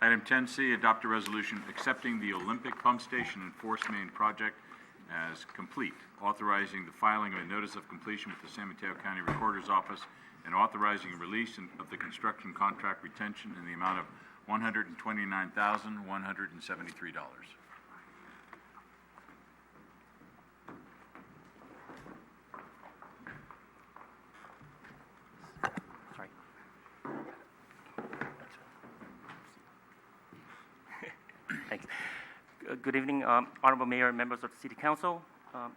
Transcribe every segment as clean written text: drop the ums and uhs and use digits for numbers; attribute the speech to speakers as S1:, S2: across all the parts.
S1: Item 10C, adopt a resolution accepting the Olympic Pump Station and Force Main project as complete, authorizing the filing of a notice of completion with the San Mateo County Recorder's Office, and authorizing a release of the construction contract retention in the amount of $129,173.
S2: Sorry. Thanks. Good evening, Honorable Mayor and members of the City Council.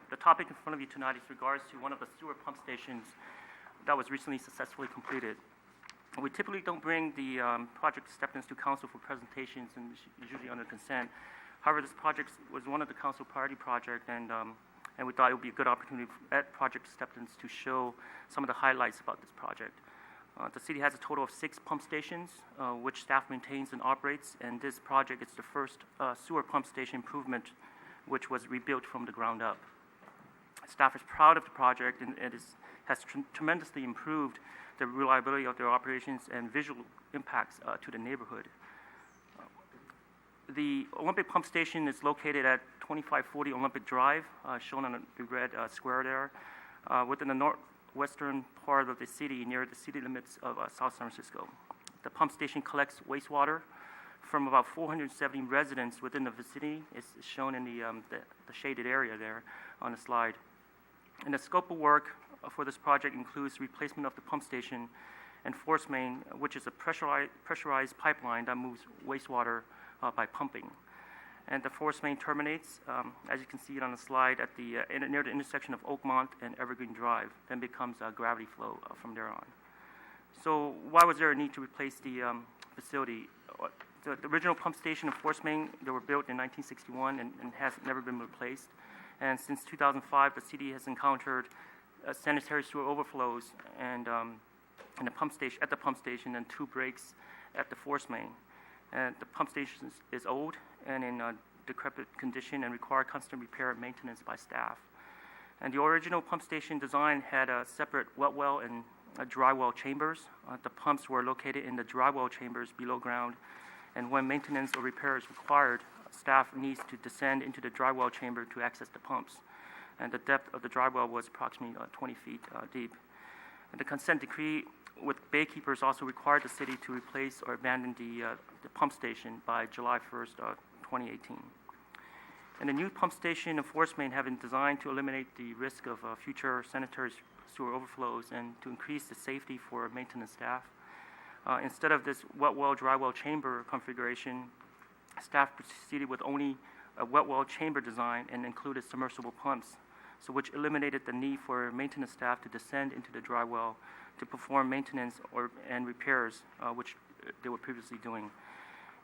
S2: The topic in front of you tonight is regards to one of the sewer pump stations that was recently successfully completed. We typically don't bring the project acceptance to council for presentations, and it's usually under consent. However, this project was one of the council priority project, and we thought it would be a good opportunity at project acceptance to show some of the highlights about this project. The city has a total of 6 pump stations, which staff maintains and operates, and this project is the first sewer pump station improvement which was rebuilt from the ground up. Staff is proud of the project, and it has tremendously improved the reliability of their operations and visual impacts to the neighborhood. The Olympic Pump Station is located at 2540 Olympic Drive, shown on the red square there, within the northwestern part of the city, near the city limits of South San Francisco. The pump station collects wastewater from about 470 residents within the vicinity. It's shown in the shaded area there on the slide. And the scope of work for this project includes replacement of the pump station and force main, which is a pressurized pipeline that moves wastewater by pumping. And the force main terminates, as you can see it on the slide, at the near the intersection of Oakmont and Evergreen Drive, then becomes gravity flow from there on. So why was there a need to replace the facility? The original pump station and force main, they were built in 1961 and has never been replaced. And since 2005, the city has encountered sanitary sewer overflows and at the pump station and 2 breaks at the force main. And the pump station is old and in decrepit condition and require constant repair and maintenance by staff. And the original pump station design had a separate wet well and dry well chambers. The pumps were located in the dry well chambers below ground, and when maintenance or repair is required, staff needs to descend into the dry well chamber to access the pumps. And the depth of the dry well was approximately 20 feet deep. And the consent decree with baykeepers also required the city to replace or abandon the pump station by July 1st, 2018. And the new pump station and force main have been designed to eliminate the risk of future sanitary sewer overflows and to increase the safety for maintenance staff. Instead of this wet well, dry well chamber configuration, staff proceeded with only a wet well chamber design and included submersible pumps, so which eliminated the need for maintenance staff to descend into the dry well to perform maintenance and repairs, which they were previously doing.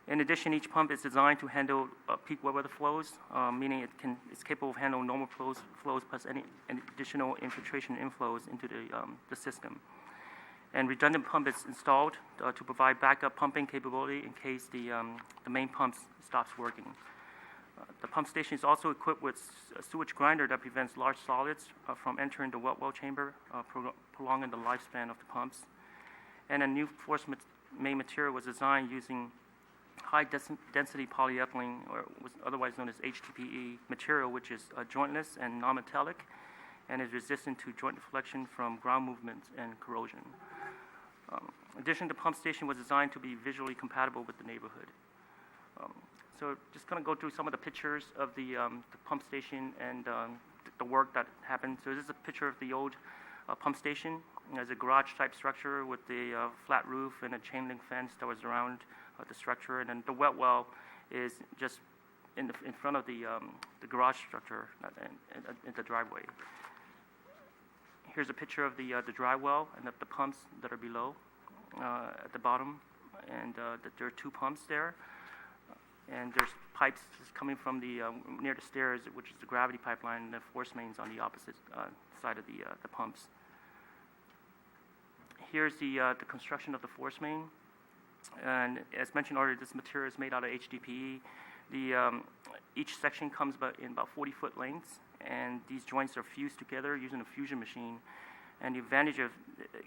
S2: In addition, each pump is designed to handle peak wet weather flows, meaning it's capable of handling normal flows plus any additional infiltration inflows into the system. And redundant pump is installed to provide backup pumping capability in case the main pump stops working. The pump station is also equipped with a sewage grinder that prevents large solids from entering the wet well chamber, prolonging the lifespan of the pumps. And a new force main material was designed using high density polyethylene, or was otherwise known as HDPE material, which is jointless and non-metallic, and is resistant to joint deflection from ground movements and corrosion. In addition, the pump station was designed to be visually compatible with the neighborhood. So just going to go through some of the pictures of the pump station and the work that happened. So this is a picture of the old pump station. There's a garage-type structure with the flat roof and a chain link fence that was around the structure. And then the wet well is just in front of the garage structure in the driveway. Here's a picture of the dry well and the pumps that are below at the bottom. And there are 2 pumps there. And there's pipes coming from the near the stairs, which is the gravity pipeline, and the force mains on the opposite side of the pumps. Here's the construction of the force main. And as mentioned earlier, this material is made out of HDPE. Each section comes in about 40-foot lengths, and these joints are fused together using a fusion machine. And the advantage of,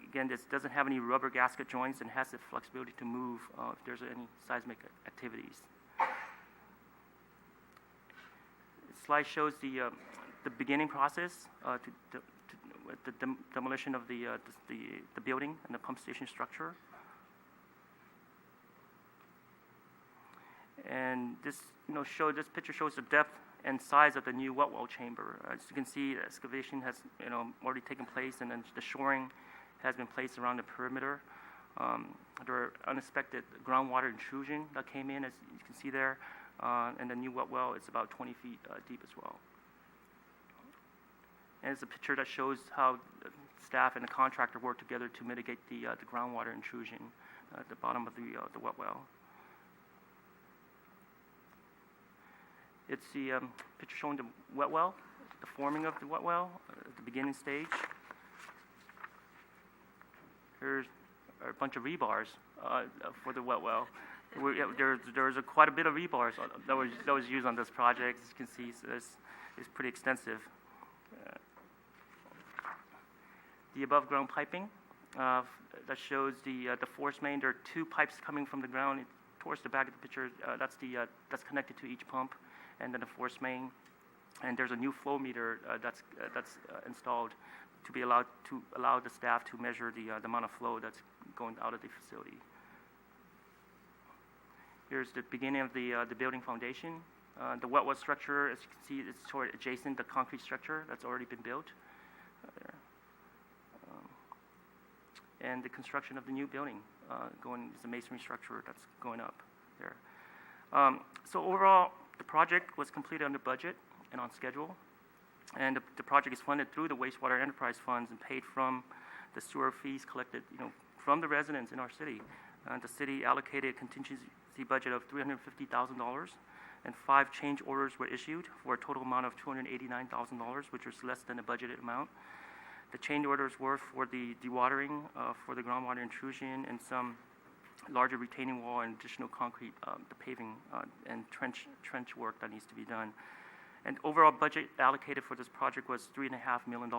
S2: again, this doesn't have any rubber gasket joints and has the flexibility to move if there's any seismic activities. The slide shows the beginning process with the demolition of the building and the pump station structure. And this picture shows the depth and size of the new wet well chamber. As you can see, the excavation has already taken place, and then the shoring has been placed around the perimeter. There are unexpected groundwater intrusion that came in, as you can see there, and the new wet well is about 20 feet deep as well. And it's a picture that shows how the staff and the contractor work together to mitigate the groundwater intrusion at the bottom of the wet well. It's the picture showing the wet well, the forming of the wet well at the beginning stage. Here's a bunch of rebars for the wet well. There's quite a bit of rebars that was used on this project. As you can see, so it's pretty extensive. The above ground piping that shows the force main. There are two pipes coming from the ground towards the back of the picture. That's connected to each pump, and then the force main. And there's a new flow meter that's installed to allow the staff to measure the amount of flow that's going out of the facility. Here's the beginning of the building foundation. The wet well structure, as you can see, is sort of adjacent to the concrete structure that's already been built there. And the construction of the new building is a masonry structure that's going up there. So overall, the project was completed under budget and on schedule. And the project is funded through the wastewater enterprise funds and paid from the sewer fees collected, from the residents in our city. The city allocated a contingency budget of $350,000, and 5 change orders were issued for a total amount of $289,000, which was less than the budgeted amount. The change orders were for the dewatering, for the groundwater intrusion, and some larger retaining wall and additional concrete, the paving and trench work that needs to be done. And overall budget allocated for this project was $3.5 million,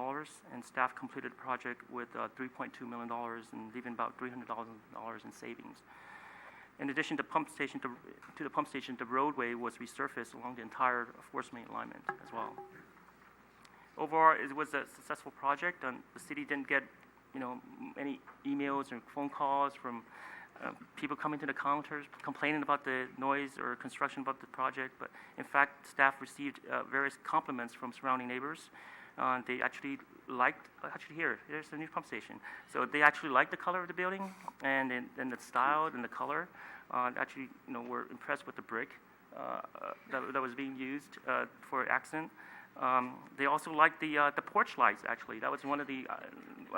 S2: and staff completed the project with $3.2 million and leaving about $300,000 in savings. In addition to the pump station, the roadway was resurfaced along the entire force main alignment as well. Overall, it was a successful project, and the city didn't get, any emails or phone calls from people coming to the counters complaining about the noise or construction about the project. But in fact, staff received various compliments from surrounding neighbors. They actually liked, here's the new pump station. So they actually liked the color of the building and the style and the color. Actually, were impressed with the brick that was being used for accent. They also liked the porch lights, actually. That was one of the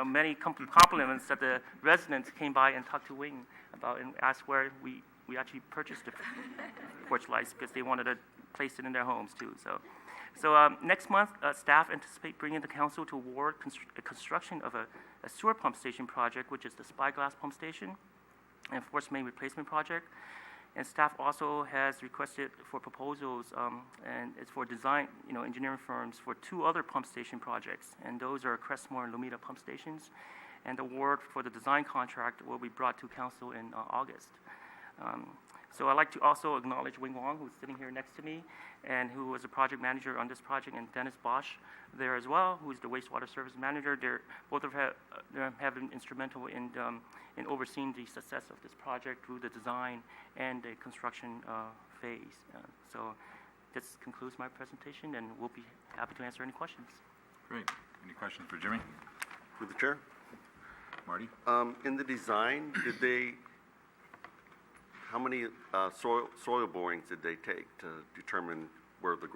S2: many compliments that the residents came by and talked to Wing about and asked where we actually purchased the porch lights because they wanted to place it in their homes too. So next month, staff anticipate bringing the council to award construction of a sewer pump station project, which is the Spyglass pump station and force main replacement project. And staff also has requested for proposals, and it's for design, engineering firms for 2 other pump station projects, and those are Crestmore and Lomita pump stations. And the award for the design contract will be brought to council in August. So I'd like to also acknowledge Wing Wong, who's sitting here next to me, and who was a project manager on this project, and Dennis Bosch there as well, who's the wastewater service manager. Both of them have been instrumental in overseeing the success of this project through the design and the construction phase. So this concludes my presentation, and we'll be happy to answer any questions.
S1: Great. Any questions for Jimmy?
S3: Through the chair.
S1: Marty?
S3: In the design, how many soil borings did they take to determine where the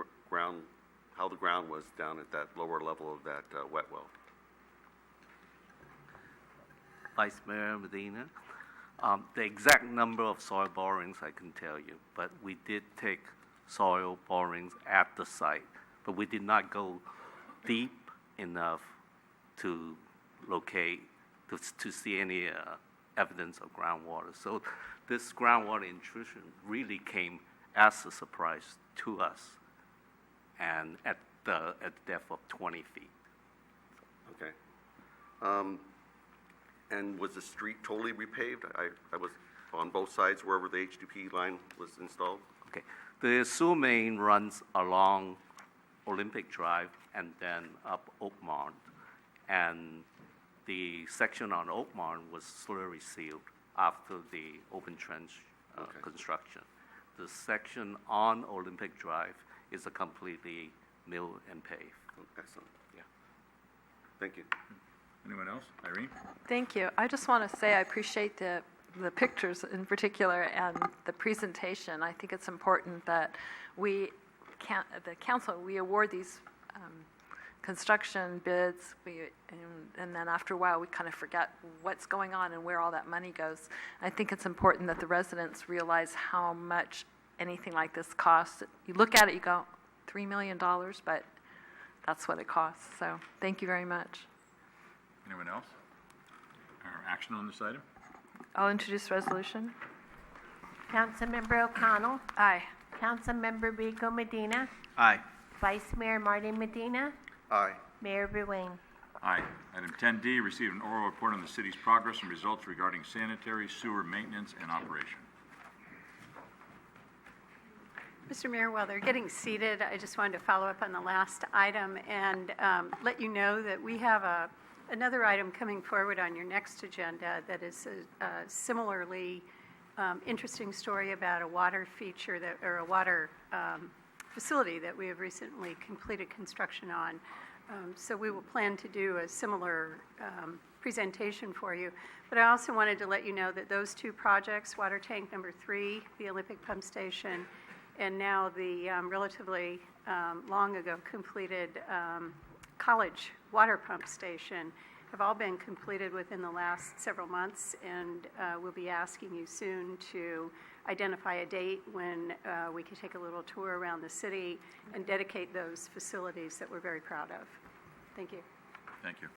S3: how the ground was down at that lower level of that wet well?
S4: Vice Mayor Medina, the exact number of soil borings I can tell you, but we did take soil borings at the site, but we did not go deep enough to locate, to see any evidence of groundwater. So this groundwater intrusion really came as a surprise to us, and at the depth of 20 feet.
S3: Okay. And was the street totally repaved? I was on both sides wherever the HDP line was installed.
S4: Okay. The sewer main runs along Olympic Drive and then up Oakmont. And the section on Oakmont was slurry sealed after the open trench
S3: Okay.
S4: construction. The section on Olympic Drive is a completely mill and pave.
S3: Oh, excellent.
S4: Yeah.
S3: Thank you.
S1: Anyone else? Irene?
S5: Thank you. I just want to say I appreciate the pictures in particular and the presentation. I think it's important that the council, we award these construction bids, and then after a while, we kind of forget what's going on and where all that money goes. I think it's important that the residents realize how much anything like this costs. You look at it, you go, $3 million, but that's what it costs. So thank you very much.
S1: Anyone else? Or action on this item?
S5: I'll introduce resolution.
S6: Councilmember O'Connell.
S5: Aye.
S6: Councilmember Rico Medina.
S4: Aye.
S6: Vice Mayor Martin Medina.
S3: Aye.
S6: Mayor Ruane.
S1: Aye. Item 10D, receive an oral report on the city's progress and results regarding sanitary sewer maintenance and operation.
S7: Mr. Mayor, while they're getting seated, I just wanted to follow up on the last item and let you know that we have another item coming forward on your next agenda that is a similarly interesting story about a water feature or a water facility that we have recently completed construction on. So we will plan to do a similar presentation for you. But I also wanted to let you know that those two projects, water tank number 3, the Olympic pump station, and now the relatively long ago completed college water pump station, have all been completed within the last several months, and we'll be asking you soon to identify a date when we can take a little tour around the city and dedicate those facilities that we're very proud of. Thank you.
S1: Thank you.